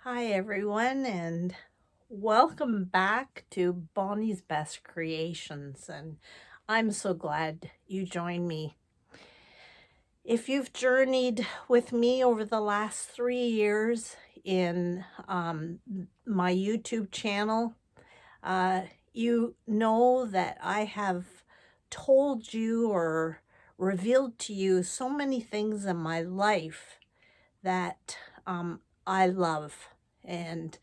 Hi, everyone, and welcome back to Bonnie's Best Creations. And I'm so glad you joined me. If you've journeyed with me over the last 3 years in my YouTube channel, uh, you know that I have told you or revealed to you so many things in my life that I love. And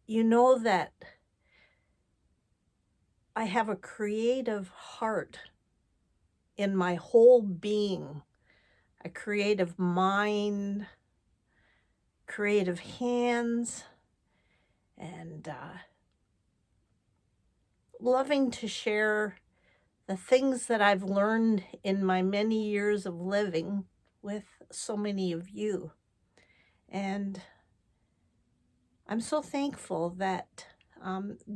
you know that I have a creative heart in my whole being, a creative mind, creative hands, and loving to share the things that I've learned in my many years of living with so many of you. And I'm so thankful that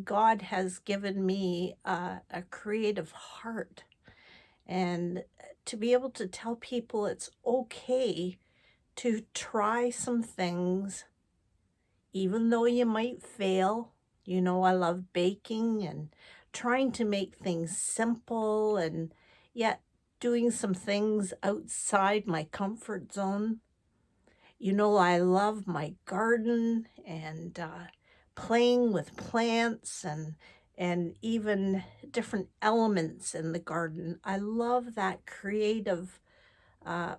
God has given me a creative heart, and to be able to tell people it's okay to try some things, even though you might fail. You know, I love baking and trying to make things simple and yet doing some things outside my comfort zone. You know, I love my garden and playing with plants and even different elements in the garden. I love that creative uh,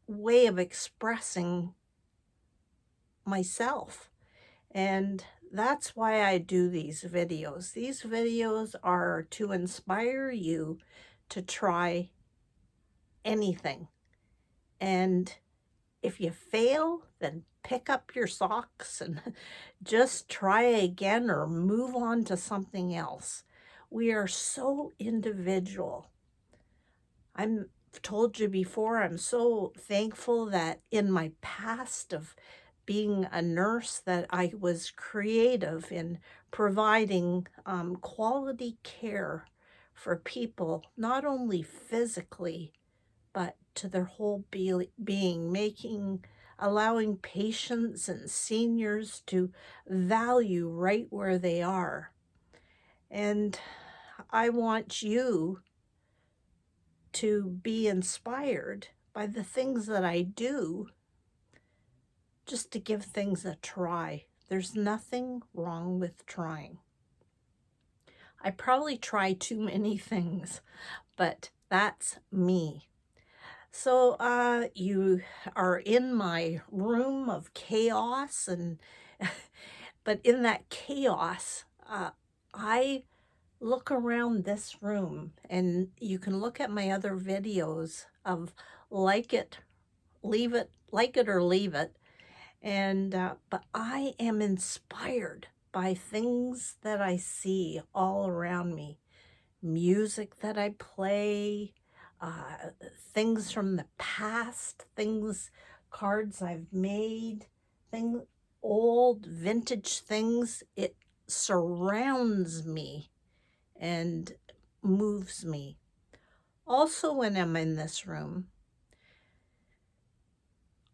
way of expressing myself. And that's why I do these videos. These videos are to inspire you to try anything. And if you fail, then pick up your socks and just try again or move on to something else. We are so individual. I've told you before, I'm so thankful that in my past of being a nurse that I was creative in providing quality care for people, not only physically, but to their whole being, allowing patients and seniors to value right where they are. And I want you to be inspired by the things that I do, just to give things a try. There's nothing wrong with trying. I probably try too many things, but that's me. So you are in my room of chaos, and but in that chaos, I look around this room, and you can look at my other videos of like it, leave it, like it or leave it. And but I am inspired by things that I see all around me, music that I play, things from the past, things, cards I've made, things, old vintage things. It surrounds me and moves me. Also, when I'm in this room,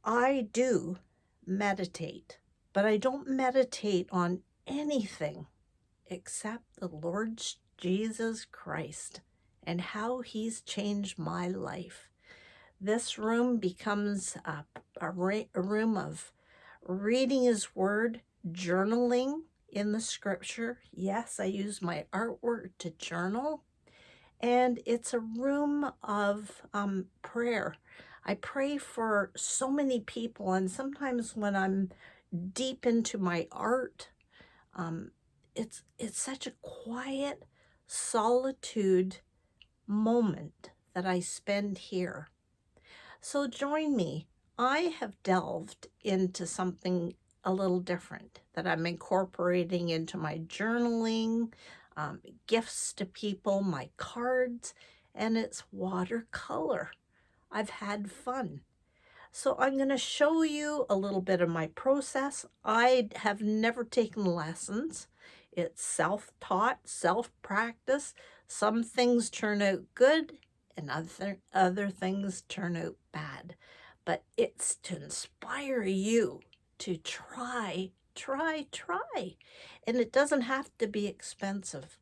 I do meditate, but I don't meditate on anything except the Lord Jesus Christ and how he's changed my life. This room becomes a room of reading his word, journaling in the scripture. Yes, I use my artwork to journal. And it's a room of prayer. I pray for so many people, and sometimes when I'm deep into my art, um, it's such a quiet solitude moment that I spend here. So join me. I have delved into something a little different that I'm incorporating into my journaling, gifts to people, my cards, and it's watercolor. I've had fun. So I'm going to show you a little bit of my process. I have never taken lessons. It's self-taught, self-practice. Some things turn out good and other things turn out bad. but it's to inspire you to try. And it doesn't have to be expensive.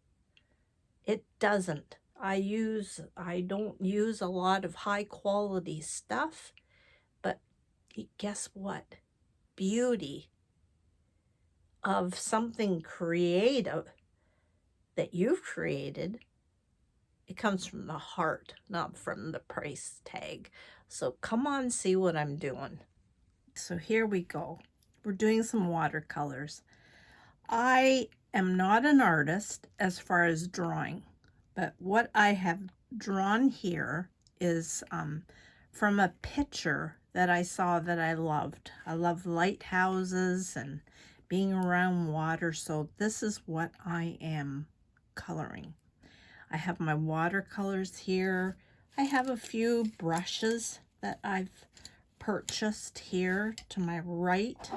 It doesn't. I don't use a lot of high quality stuff, but guess what? Beauty of something creative that you've created, it comes from the heart, not from the price tag. So come on, see what I'm doing. So here we go. We're doing some watercolors. I am not an artist as far as drawing, but what I have drawn here is from a picture that I saw that I loved. I love lighthouses and being around water, so this is what I am coloring. I have my watercolors here. I have a few brushes that I've purchased here to my right.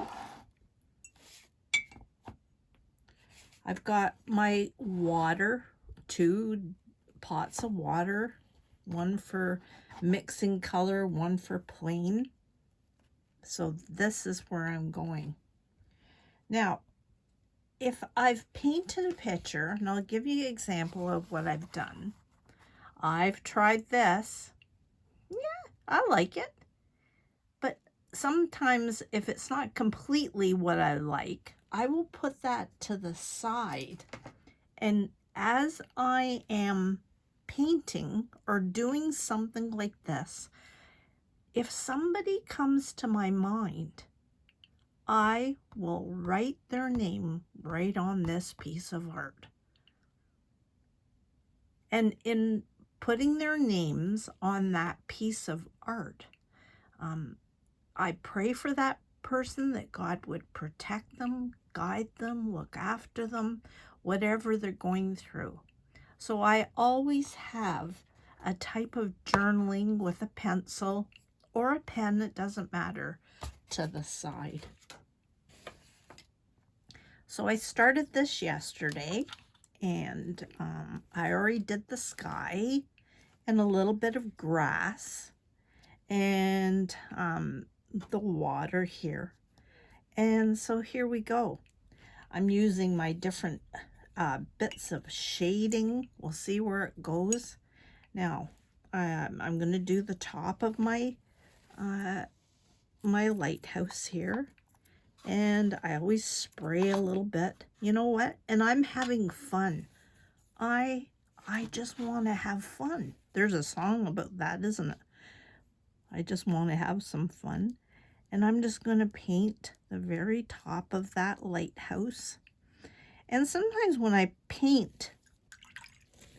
I've got my water, 2 pots of water, one for mixing color, one for plain. So this is where I'm going. Now, if I've painted a picture, and I'll give you an example of what I've done. I've tried this. Yeah, I like it. But sometimes if it's not completely what I like, I will put that to the side. And as I am painting or doing something like this, if somebody comes to my mind, I will write their name right on this piece of art. And in putting their names on that piece of art, I pray for that person that God would protect them, guide them, look after them, whatever they're going through. So I always have a type of journaling with a pencil or a pen, it doesn't matter, to the side. So I started this yesterday, and I already did the sky and a little bit of grass and the water here. And so here we go. I'm using my different bits of shading. We'll see where it goes. Now, I'm going to do the top of my my lighthouse here. And I always spray a little bit. You know what? And I'm having fun. I just want to have fun. There's a song about that, isn't it? I just want to have some fun. And I'm just going to paint the very top of that lighthouse. And sometimes when I paint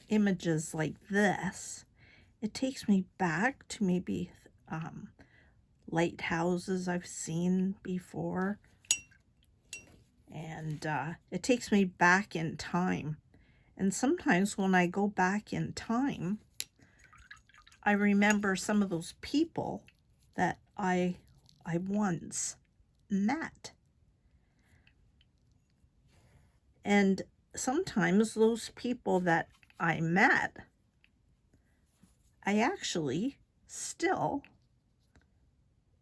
images like this, it takes me back to maybe lighthouses I've seen before. And it takes me back in time. And sometimes when I go back in time, I remember some of those people that I once met. And sometimes those people that I met, I actually still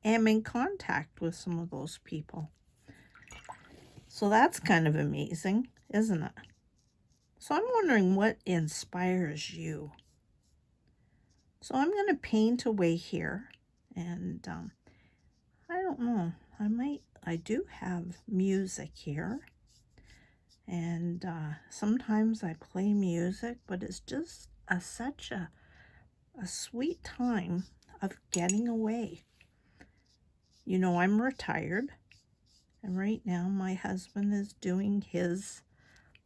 am in contact with some of those people. So that's kind of amazing, isn't it? So I'm wondering what inspires you. So I'm going to paint away here, and I don't know, I do have music here, and sometimes I play music, but it's just such a sweet time of getting away. You know, I'm retired, and right now my husband is doing his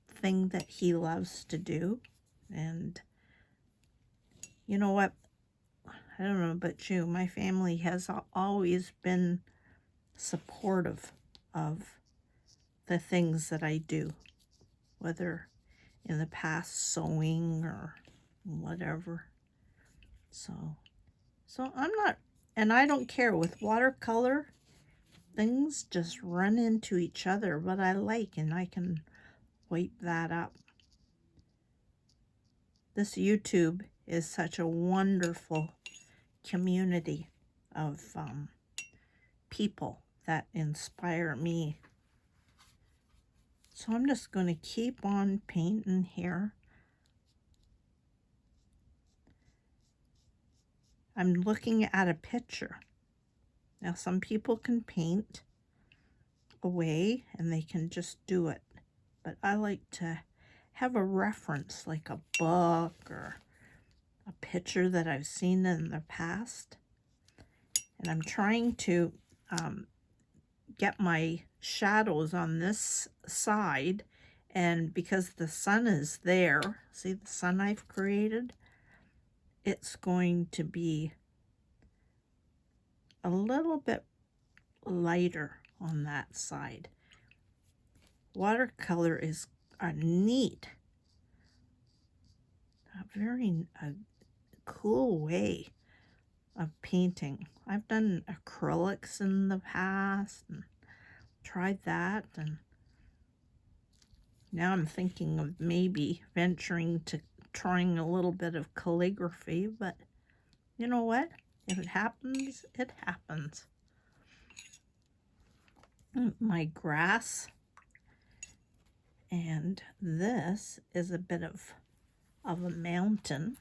thing that he loves to do, and you know what? I don't know about you, my family has always been supportive of the things that I do, whether in the past sewing or whatever. So I'm not, and I don't care with watercolor, things just run into each other, but I like, and I can wipe that up. This YouTube is such a wonderful community of people that inspire me. So I'm just going to keep on painting here. I'm looking at a picture. Now some people can paint away and they can just do it. But I like to have a reference, like a book or a picture that I've seen in the past. And I'm trying to get my shadows on this side, and because the sun is there, see the sun I've created, it's going to be a little bit lighter on that side. Watercolor is a neat, a very cool way of painting. I've done acrylics in the past and tried that, and now I'm thinking of maybe venturing to trying a little bit of calligraphy, but you know what? If it happens, it happens. My grass, and this is a bit of a mountain,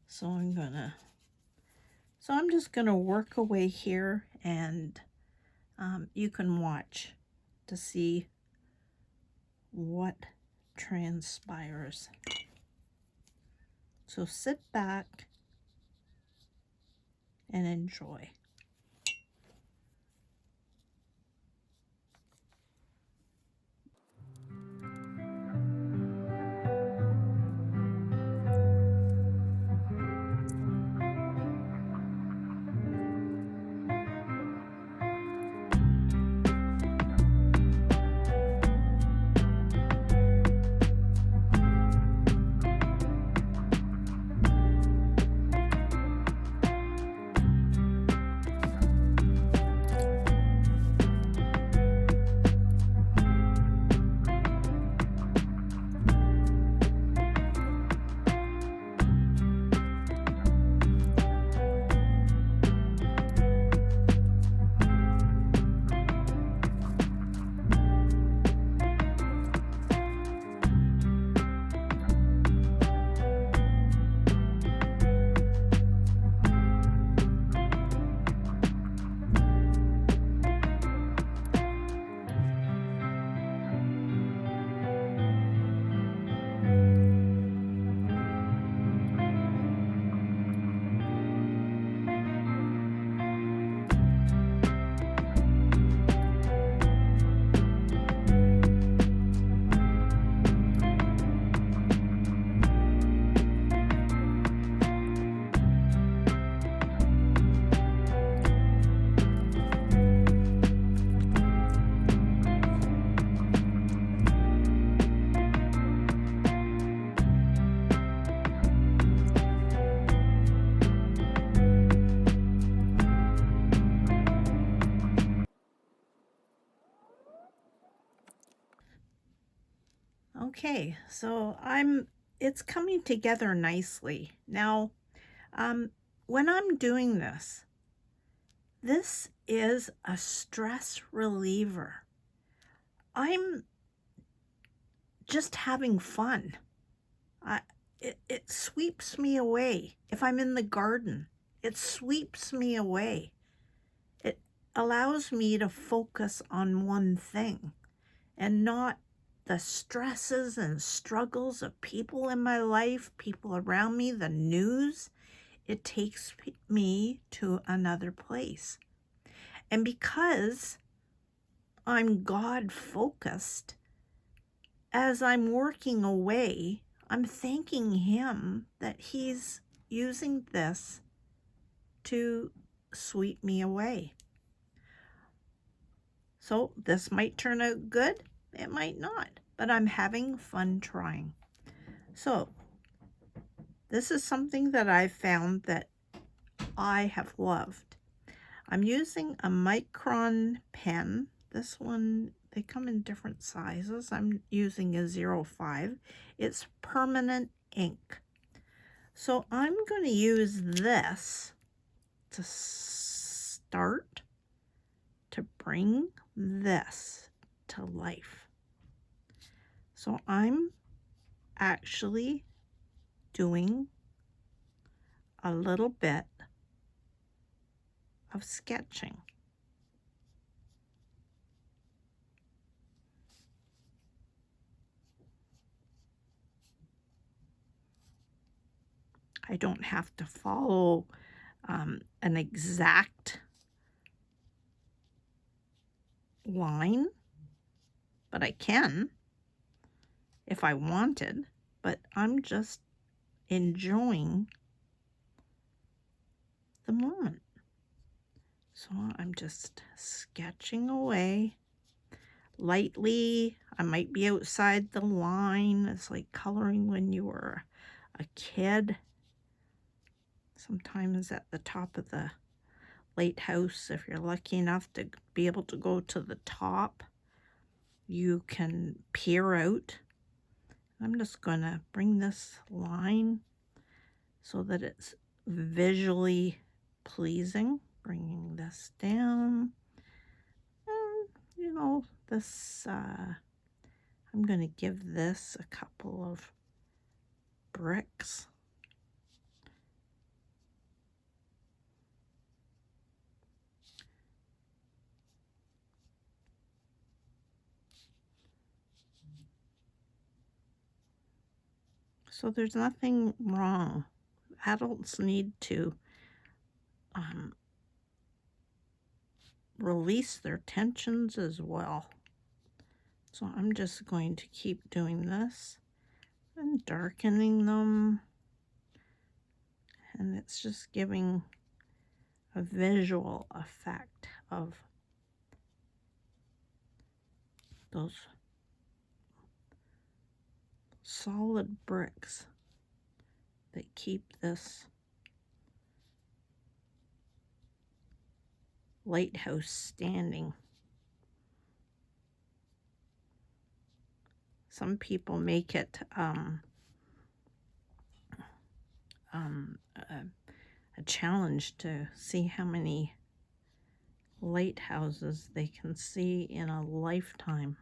so I'm just gonna work away here, and you can watch to see what transpires. So sit back and enjoy. Okay, so it's coming together nicely. Now, when I'm doing this is a stress reliever. I'm just having fun. It sweeps me away. If I'm in the garden, it sweeps me away. It allows me to focus on one thing and not the stresses and struggles of people in my life, people around me, the news. It takes me to another place. And because I'm God-focused, as I'm working away, I'm thanking Him that He's using this to sweep me away. So this might turn out good, it might not, but I'm having fun trying. So this is something that I've found that I have loved. I'm using a micron pen. This one, they come in different sizes. I'm using a 05. It's permanent ink. So I'm going to use this to start to bring this to life. So I'm actually doing a little bit of sketching. I don't have to follow an exact line, but I can if I wanted, but I'm just enjoying the moment. So I'm just sketching away lightly. I might be outside the line. It's like coloring when you were a kid. Sometimes at the top of the lighthouse, if you're lucky enough to be able to go to the top, you can peer out. I'm just going to bring this line so that it's visually pleasing. Bringing this down. And, you know, this, I'm going to give this a couple of bricks. So there's nothing wrong. Adults need to release their tensions as well. So I'm just going to keep doing this and darkening them. And it's just giving a visual effect of those solid bricks that keep this lighthouse standing. Some people make it a challenge to see how many lighthouses they can see in a lifetime.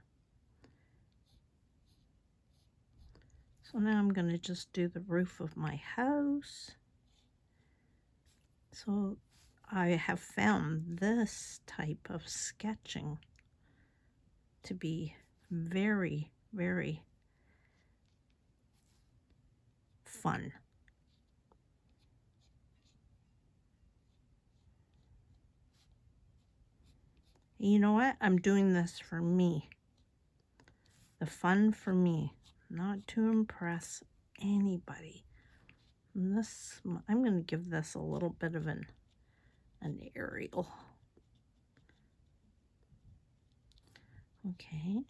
So now I'm going to just do the roof of my house. So I have found this type of sketching to be very, very fun. You know what? I'm doing this for me. The fun for me, not to impress anybody. And this, I'm going to give this a little bit of an aerial. Okay.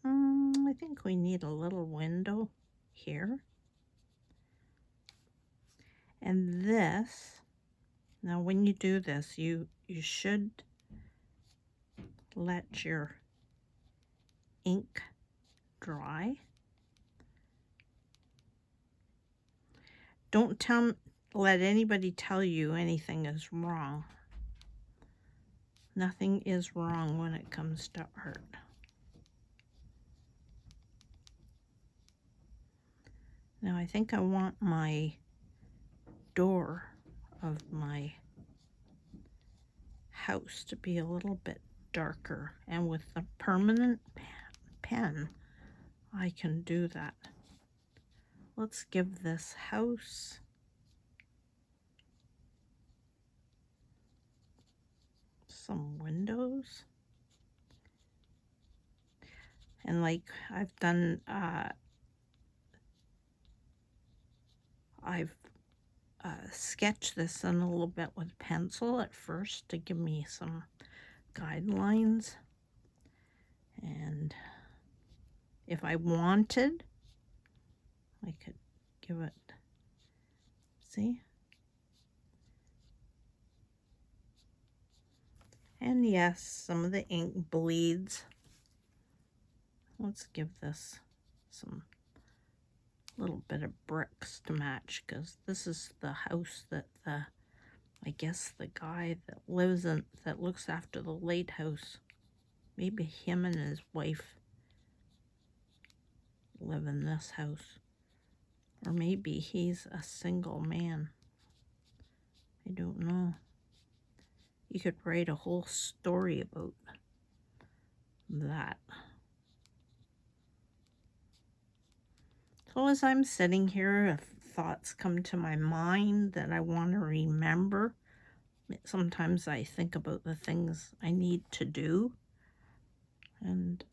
I think we need a little window here. And this, now when you do this, you should let your ink dry. Don't let anybody tell you anything is wrong. Nothing is wrong when it comes to art. Now I think I want my door of my house to be a little bit darker, and with the permanent pen I can do that. Let's give this house some windows. And like I've done, I've sketched this in a little bit with pencil at first to give me some guidelines. And if I wanted, I could give it, see? And yes, some of the ink bleeds. Let's give this some little bit of bricks to match, because this is the house that the I guess the guy that lives in, that looks after the lighthouse, maybe him and his wife live in this house. Or maybe he's a single man. I don't know. You could write a whole story about that. So as I'm sitting here, if thoughts come to my mind that I want to remember, sometimes I think about the things I need to do. And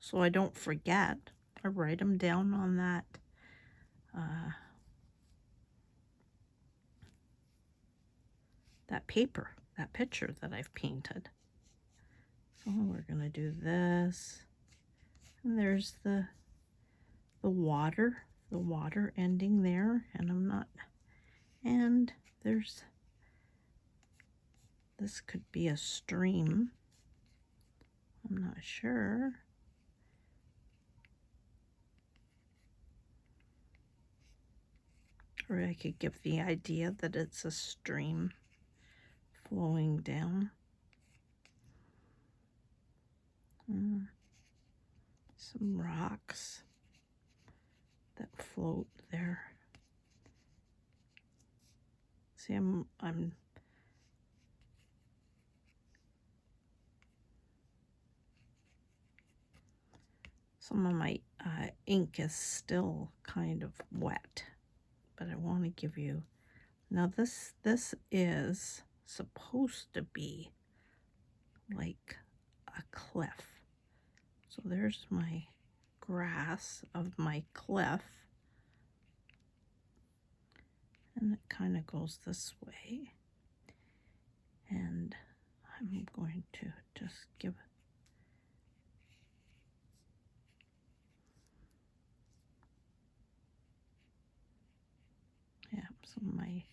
so I don't forget, I write them down on that that paper, that picture that I've painted. So we're gonna do this, and there's the water ending there, and and there's, this could be a stream, I'm not sure. Or I could give the idea that it's a stream flowing down. Some rocks that float there. See, I'm some of my ink is still kind of wet, but I want to give you, now this is supposed to be like a cliff. So there's my grass of my cliff, and it kind of goes this way, and I'm going to just give some of my,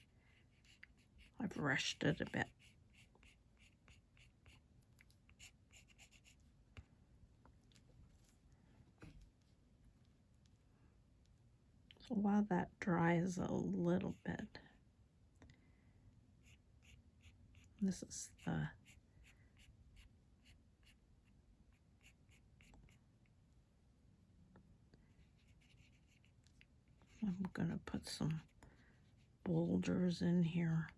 I've rushed it a bit. So while that dries a little bit, this is the, I'm gonna put some boulders in here.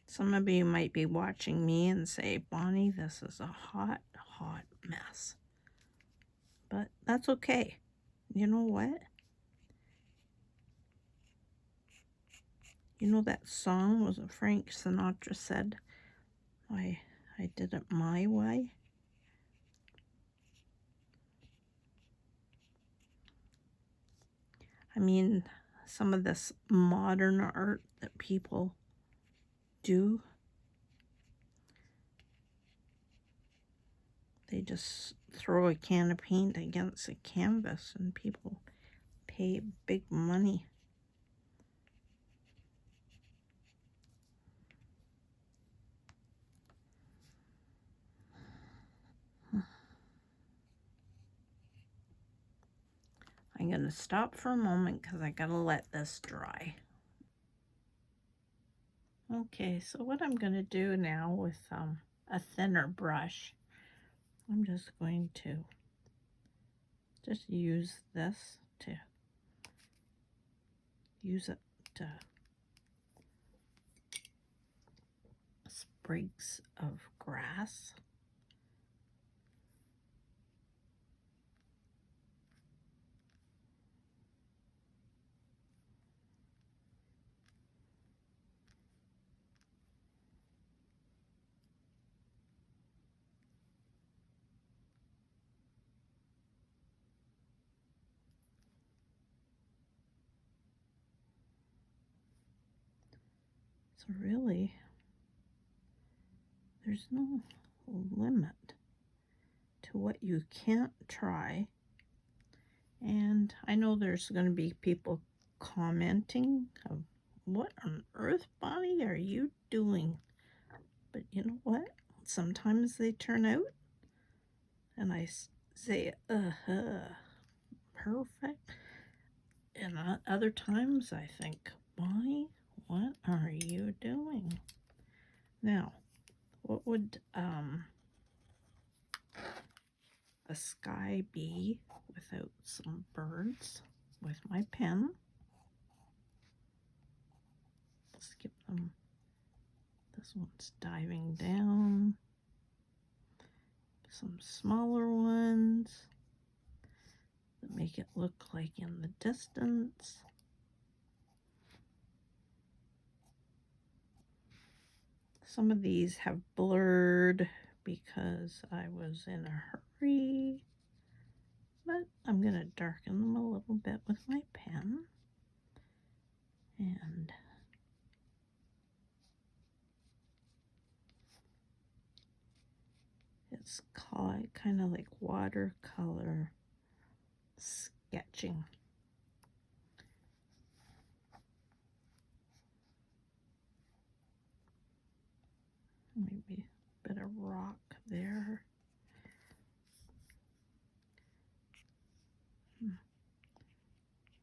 Some of you might be watching me and say, Bonnie, this is a hot, hot mess. But that's okay. You know what? You know that song was a Frank Sinatra said, I did it my way. I mean, some of this modern art that people do, they just throw a can of paint against a canvas and people pay big money. I'm going to stop for a moment because I got to let this dry. Okay, so what I'm going to do now with a thinner brush, I'm just going to just use this to use it to sprigs of grass. So really, there's no limit to what you can't try. And I know there's going to be people commenting of, what on earth, Bonnie, are you doing? But you know what? Sometimes they turn out and I say, perfect. And other times I think, why? What are you doing? Now, what would a sky be without some birds? With my pen, skip them. This one's diving down. Some smaller ones that make it look like in the distance. Some of these have blurred because I was in a hurry, but I'm going to darken them a little bit with my pen. And it's called kind of like watercolor sketching. Maybe a bit of rock there.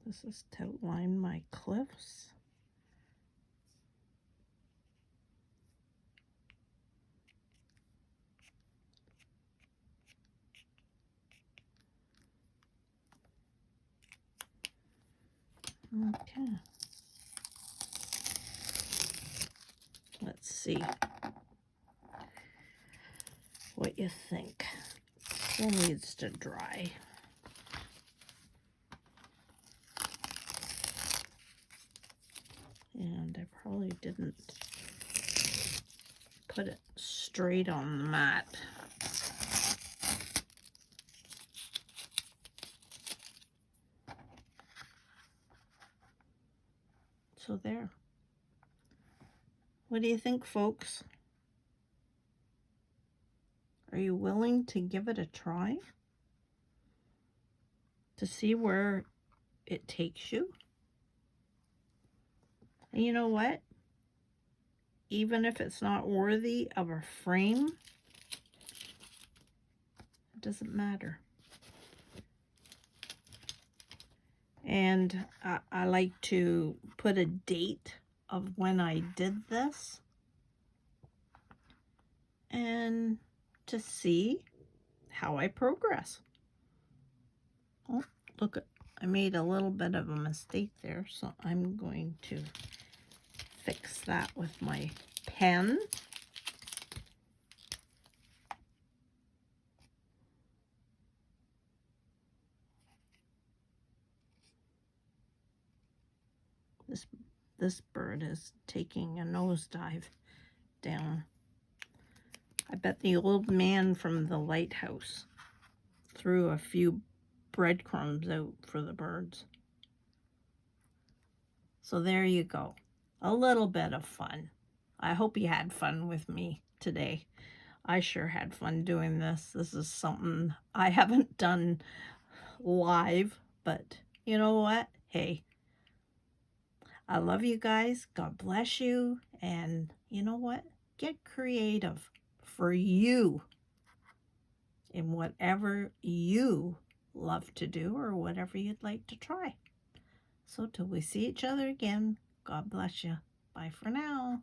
This is to outline my cliffs. Okay. Let's see what you think. Still needs to dry. And I probably didn't put it straight on the mat. So there. What do you think, folks? Are you willing to give it a try? To see where it takes you? And you know what? Even if it's not worthy of a frame, it doesn't matter. And I like to put a date of when I did this and to see how I progress. Oh, look, I made a little bit of a mistake there, so I'm going to fix that with my pen. This bird is taking a nosedive down. I bet the old man from the lighthouse threw a few breadcrumbs out for the birds. So there you go. A little bit of fun. I hope you had fun with me today. I sure had fun doing this. This is something I haven't done live, but you know what? Hey, I love you guys. God bless you. And you know what? Get creative for you in whatever you love to do or whatever you'd like to try. So till we see each other again, God bless you. Bye for now.